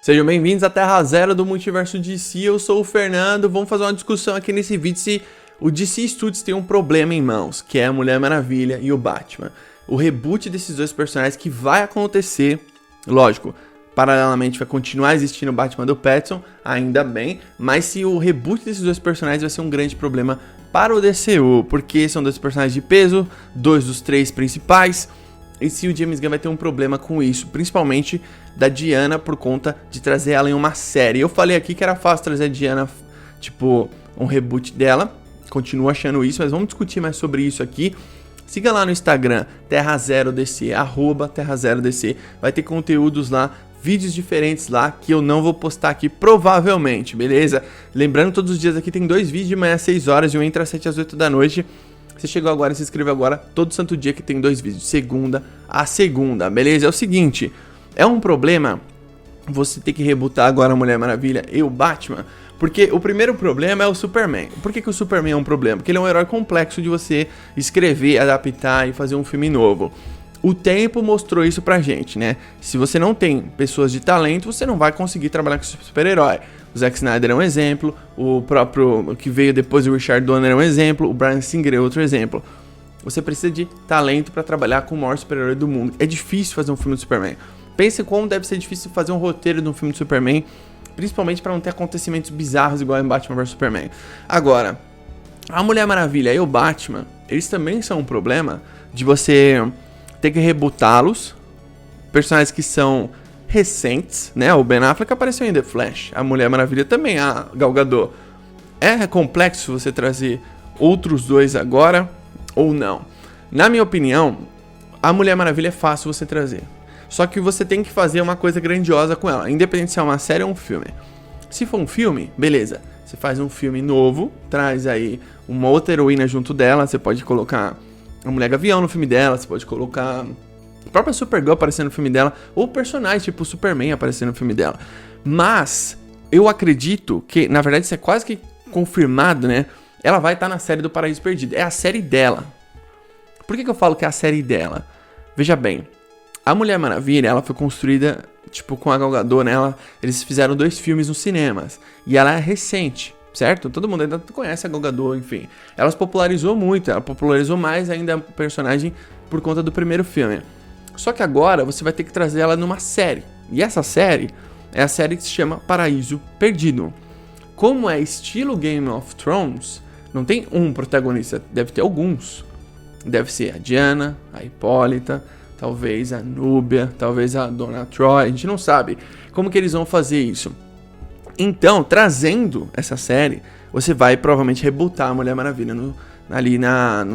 Sejam bem-vindos à Terra Zero do Multiverso DC, eu sou o Fernando. Vamos fazer uma discussão aqui nesse vídeo se o DC Studios tem um problema em mãos, que é a Mulher Maravilha e o Batman. O reboot desses dois personagens que vai acontecer, lógico, paralelamente vai continuar existindo o Batman do Pattinson, ainda bem, mas se o reboot desses dois personagens vai ser um grande problema para o DCU, porque são dois personagens de peso, dois dos três principais, e se o James Gunn vai ter um problema com isso, principalmente da Diana por conta de trazer ela em uma série. Eu falei aqui que era fácil trazer a Diana, tipo, um reboot dela, continuo achando isso, mas vamos discutir mais sobre isso aqui. Siga lá no Instagram, Terra0DC, @Terra0DC, vai ter conteúdos lá, vídeos diferentes lá, que eu não vou postar aqui provavelmente, beleza? Lembrando, todos os dias aqui tem 2 vídeos, de manhã às 6 horas e um entra às 7 às 8 da noite. Você chegou agora e se inscreveu agora, todo santo dia que tem 2 vídeos, de segunda a segunda, beleza? É o seguinte, é um problema você ter que rebootar agora a Mulher Maravilha e o Batman, porque o primeiro problema é o Superman. Por que o Superman é um problema? Porque ele é um herói complexo de você escrever, adaptar e fazer um filme novo. O tempo mostrou isso pra gente, né? Se você não tem pessoas de talento, você não vai conseguir trabalhar com esse super-herói. O Zack Snyder é um exemplo, o próprio que veio depois, o Richard Donner é um exemplo, o Bryan Singer é outro exemplo. Você precisa de talento pra trabalhar com o maior super-herói do mundo. É difícil fazer um filme do Superman. Pense como deve ser difícil fazer um roteiro de um filme do Superman, principalmente para não ter acontecimentos bizarros igual em Batman vs Superman. Agora, a Mulher Maravilha e o Batman, eles também são um problema de você ter que rebutá-los. Personagens que são recentes, né? O Ben Affleck apareceu em The Flash, a Mulher Maravilha também, a Gal Gadot. É complexo você trazer outros dois agora ou não? Na minha opinião, a Mulher Maravilha é fácil você trazer. Só que você tem que fazer uma coisa grandiosa com ela, independente se é uma série ou um filme. Se for um filme, beleza, você faz um filme novo, traz aí uma outra heroína junto dela, você pode colocar a Mulher Gavião no filme dela, você pode colocar a própria Supergirl aparecendo no filme dela, ou personagens tipo o Superman aparecendo no filme dela. Mas eu acredito que, na verdade, isso é quase que confirmado, né? Ela vai estar na série do Paraíso Perdido, é a série dela. Por que eu falo que é a série dela? Veja bem, a Mulher Maravilha, ela foi construída, tipo, com a Gal Gadot, né? Eles fizeram 2 filmes nos cinemas. E ela é recente, certo? Todo mundo ainda conhece a Gal Gadot, enfim. Ela se popularizou muito, ela popularizou mais ainda a personagem por conta do primeiro filme. Só que agora você vai ter que trazer ela numa série. E essa série é a série que se chama Paraíso Perdido. Como é estilo Game of Thrones, não tem um protagonista, deve ter alguns. Deve ser a Diana, a Hipólita, talvez a Núbia, talvez a Donna Troy, a gente não sabe como que eles vão fazer isso. Então, trazendo essa série, você vai provavelmente rebootar a Mulher Maravilha no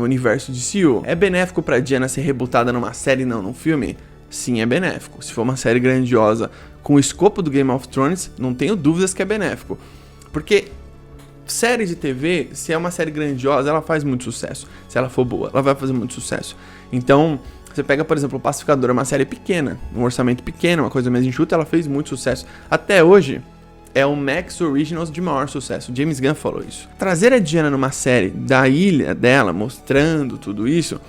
universo de DCU. É benéfico pra Diana ser rebootada numa série e não num filme? Sim, é benéfico. Se for uma série grandiosa com o escopo do Game of Thrones, não tenho dúvidas que é benéfico. Porque série de TV, se é uma série grandiosa, ela faz muito sucesso. Se ela for boa, ela vai fazer muito sucesso. Então, você pega, por exemplo, o Pacificador, é uma série pequena, um orçamento pequeno, uma coisa mais enxuta, ela fez muito sucesso. Até hoje, é o Max Originals de maior sucesso. James Gunn falou isso. Trazer a Diana numa série da ilha dela, mostrando tudo isso,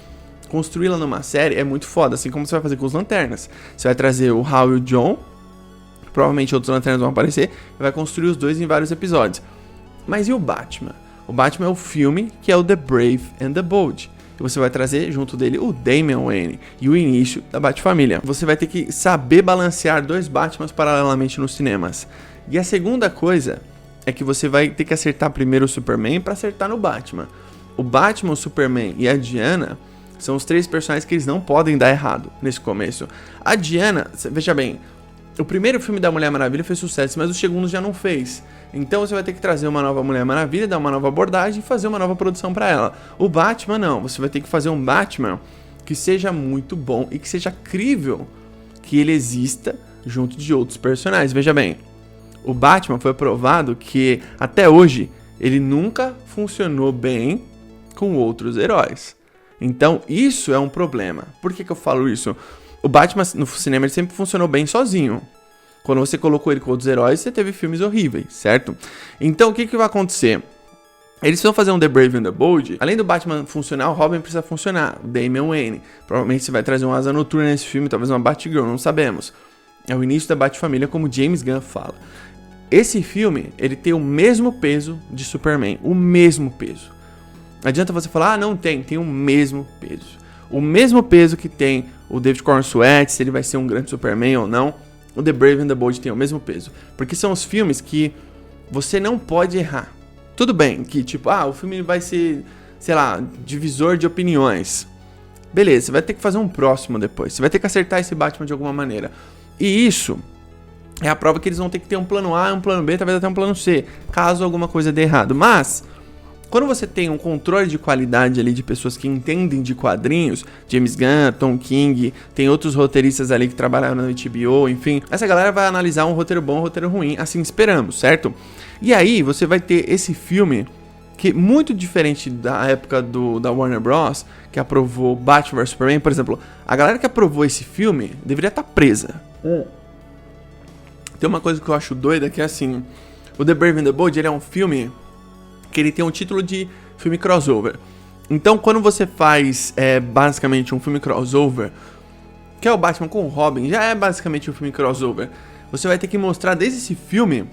construí-la numa série é muito foda, assim como você vai fazer com os Lanternas. Você vai trazer o Hal e o John, provavelmente outros Lanternas vão aparecer, e vai construir os dois em vários episódios. Mas e o Batman? O Batman é o filme que é o The Brave and the Bold. E você vai trazer junto dele o Damian Wayne e o início da Batfamília. Você vai ter que saber balancear 2 Batmans paralelamente nos cinemas. E a segunda coisa é que você vai ter que acertar primeiro o Superman para acertar no Batman. O Batman, o Superman e a Diana são os 3 personagens que eles não podem dar errado nesse começo. A Diana, veja bem, o primeiro filme da Mulher Maravilha fez sucesso, mas o segundo já não fez. Então você vai ter que trazer uma nova Mulher Maravilha, dar uma nova abordagem e fazer uma nova produção pra ela. O Batman não, você vai ter que fazer um Batman que seja muito bom e que seja crível que ele exista junto de outros personagens. Veja bem, o Batman foi provado que até hoje ele nunca funcionou bem com outros heróis. Então isso é um problema. Por que eu falo isso? O Batman no cinema ele sempre funcionou bem sozinho. Quando você colocou ele com outros heróis, você teve filmes horríveis, certo? Então, o que vai acontecer? Eles vão fazer um The Brave and the Bold. Além do Batman funcionar, o Robin precisa funcionar. O Damian Wayne. Provavelmente você vai trazer uma Asa Noturna nesse filme, talvez uma Batgirl, não sabemos. É o início da Bat-família, como James Gunn fala. Esse filme, ele tem o mesmo peso de Superman. O mesmo peso. Não adianta você falar, não tem o mesmo peso. O mesmo peso que tem o David Corenswet, se ele vai ser um grande Superman ou não. O The Brave and the Bold tem o mesmo peso. Porque são os filmes que você não pode errar. Tudo bem que, tipo, o filme vai ser, sei lá, divisor de opiniões. Beleza, você vai ter que fazer um próximo depois. Você vai ter que acertar esse Batman de alguma maneira. E isso é a prova que eles vão ter que ter um plano A, um plano B, talvez até um plano C, caso alguma coisa dê errado. Mas, quando você tem um controle de qualidade ali de pessoas que entendem de quadrinhos, James Gunn, Tom King, tem outros roteiristas ali que trabalharam no HBO, enfim, essa galera vai analisar um roteiro bom, um roteiro ruim, assim esperamos, certo? E aí você vai ter esse filme que é muito diferente da época da Warner Bros, que aprovou Batman vs Superman, por exemplo, a galera que aprovou esse filme deveria estar presa. Tem uma coisa que eu acho doida que é assim, o The Brave and the Bold, ele é um filme que ele tem um título de filme crossover. Então, quando você faz basicamente um filme crossover, que é o Batman com o Robin, já é basicamente um filme crossover. Você vai ter que mostrar desde esse filme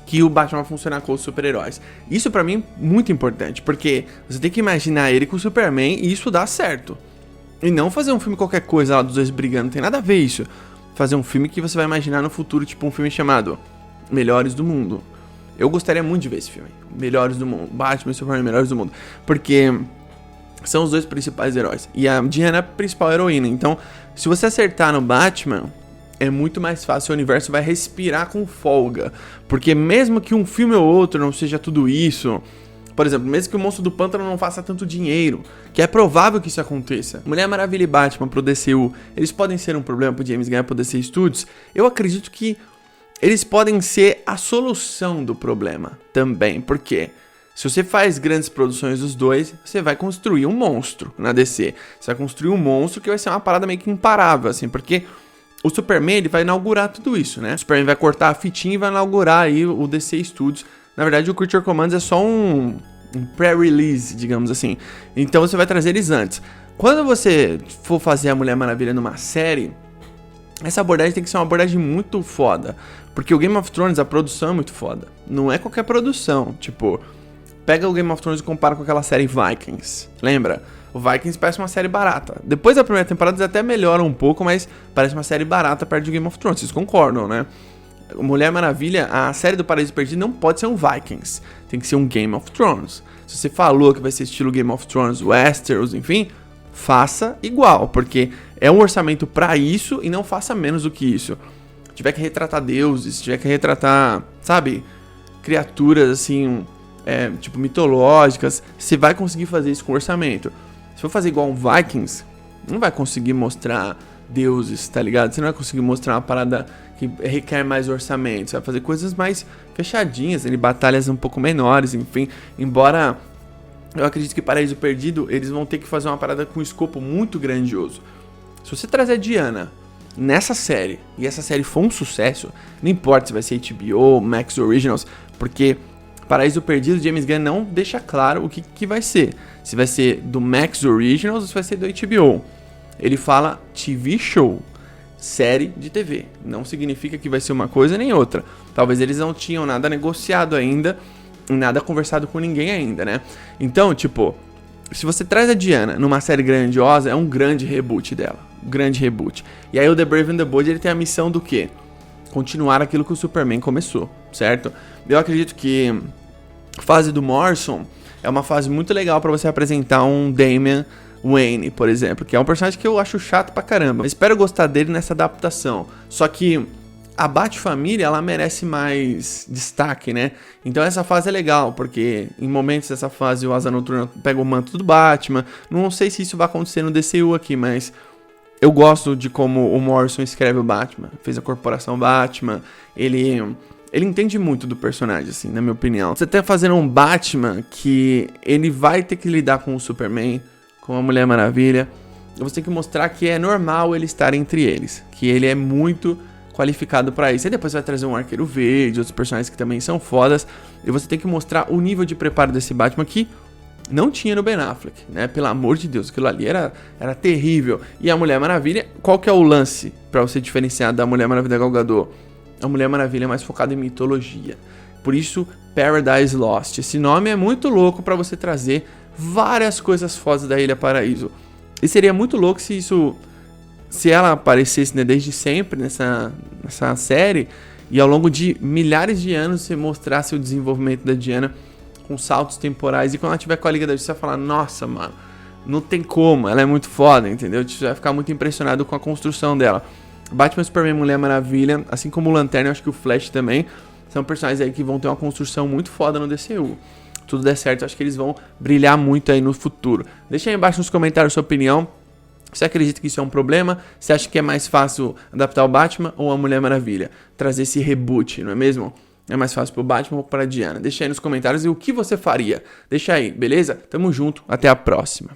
que o Batman vai funcionar com os super-heróis. Isso pra mim é muito importante, porque você tem que imaginar ele com o Superman e isso dá certo. E não fazer um filme qualquer coisa lá dos dois brigando, não tem nada a ver isso. Fazer um filme que você vai imaginar no futuro, tipo um filme chamado Melhores do Mundo. Eu gostaria muito de ver esse filme, Melhores do Mundo, Batman e Superman Melhores do Mundo, porque são os dois principais heróis, e a Diana é a principal heroína, então se você acertar no Batman, é muito mais fácil, o universo vai respirar com folga, porque mesmo que um filme ou outro não seja tudo isso, por exemplo, mesmo que o Monstro do Pântano não faça tanto dinheiro, que é provável que isso aconteça, Mulher Maravilha e Batman pro DCU, eles podem ser um problema pro James Gunn e pro DC Studios, eu acredito que eles podem ser a solução do problema também, porque se você faz grandes produções dos dois, você vai construir um monstro na DC. Você vai construir um monstro que vai ser uma parada meio que imparável, assim, porque o Superman ele vai inaugurar tudo isso, né? O Superman vai cortar a fitinha e vai inaugurar aí o DC Studios. Na verdade, o Creature Commands é só um pré-release, digamos assim. Então você vai trazer eles antes. Quando você for fazer a Mulher Maravilha numa série, essa abordagem tem que ser uma abordagem muito foda. Porque o Game of Thrones, a produção é muito foda. Não é qualquer produção. Tipo, pega o Game of Thrones e compara com aquela série Vikings. Lembra? O Vikings parece uma série barata. Depois da primeira temporada eles até melhoram um pouco, mas parece uma série barata perto de Game of Thrones. Vocês concordam, né? Mulher Maravilha, a série do Paraíso Perdido não pode ser um Vikings. Tem que ser um Game of Thrones. Se você falou que vai ser estilo Game of Thrones, Westeros, enfim, faça igual. Porque é um orçamento pra isso e não faça menos do que isso. Tiver que retratar deuses, tiver que retratar, sabe, criaturas assim, tipo mitológicas, você vai conseguir fazer isso com orçamento. Se for fazer igual um Vikings, não vai conseguir mostrar deuses, tá ligado? Você não vai conseguir mostrar uma parada que requer mais orçamento. Você vai fazer coisas mais fechadinhas, batalhas um pouco menores, enfim. Embora eu acredito que Paraíso Perdido, eles vão ter que fazer uma parada com um escopo muito grandioso. Se você trazer a Diana nessa série, e essa série for um sucesso, não importa se vai ser HBO, Max Originals, porque Paraíso Perdido, James Gunn não deixa claro o que vai ser. Se vai ser do Max Originals ou se vai ser do HBO. Ele fala TV show, série de TV. Não significa que vai ser uma coisa nem outra. Talvez eles não tinham nada negociado ainda, nada conversado com ninguém ainda, né? Então, tipo, se você traz a Diana numa série grandiosa, é um grande reboot dela. Um grande reboot. E aí o The Brave and the Bold, ele tem a missão do quê? Continuar aquilo que o Superman começou, certo? Eu acredito que a fase do Morrison é uma fase muito legal pra você apresentar um Damian Wayne, por exemplo, que é um personagem que eu acho chato pra caramba. Eu espero gostar dele nessa adaptação. Só que a Bat-família, ela merece mais destaque, né? Então essa fase é legal, porque em momentos dessa fase o Asa Noturna pega o manto do Batman. Não sei se isso vai acontecer no DCU aqui, mas eu gosto de como o Morrison escreve o Batman. Fez a Corporação Batman. Ele entende muito do personagem, assim, na minha opinião. Você tá fazendo um Batman que ele vai ter que lidar com o Superman, com a Mulher Maravilha. Você tem que mostrar que é normal ele estar entre eles. Que ele é muito qualificado pra isso. E depois você vai trazer um Arqueiro Verde, outros personagens que também são fodas. E você tem que mostrar o nível de preparo desse Batman que não tinha no Ben Affleck, né? Pelo amor de Deus, aquilo ali era terrível. E a Mulher Maravilha, qual que é o lance pra você diferenciar da Mulher Maravilha Gal Gadot? A Mulher Maravilha é mais focada em mitologia. Por isso, Paradise Lost. Esse nome é muito louco pra você trazer várias coisas fodas da Ilha Paraíso. E seria muito louco se ela aparecesse, né, desde sempre nessa série, e ao longo de milhares de anos você mostrasse o desenvolvimento da Diana com saltos temporais, e quando ela tiver com a Liga da Justiça, você vai falar, nossa, mano, não tem como, ela é muito foda, entendeu? Você vai ficar muito impressionado com a construção dela. Batman, Superman, Mulher Maravilha, assim como o Lanterna, eu acho que o Flash também, são personagens aí que vão ter uma construção muito foda no DCU. Tudo der certo, eu acho que eles vão brilhar muito aí no futuro. Deixa aí embaixo nos comentários a sua opinião. Você acredita que isso é um problema? Você acha que é mais fácil adaptar o Batman ou a Mulher Maravilha? Trazer esse reboot, não é mesmo? É mais fácil pro Batman ou pra Diana? Deixa aí nos comentários e o que você faria. Deixa aí, beleza? Tamo junto, até a próxima.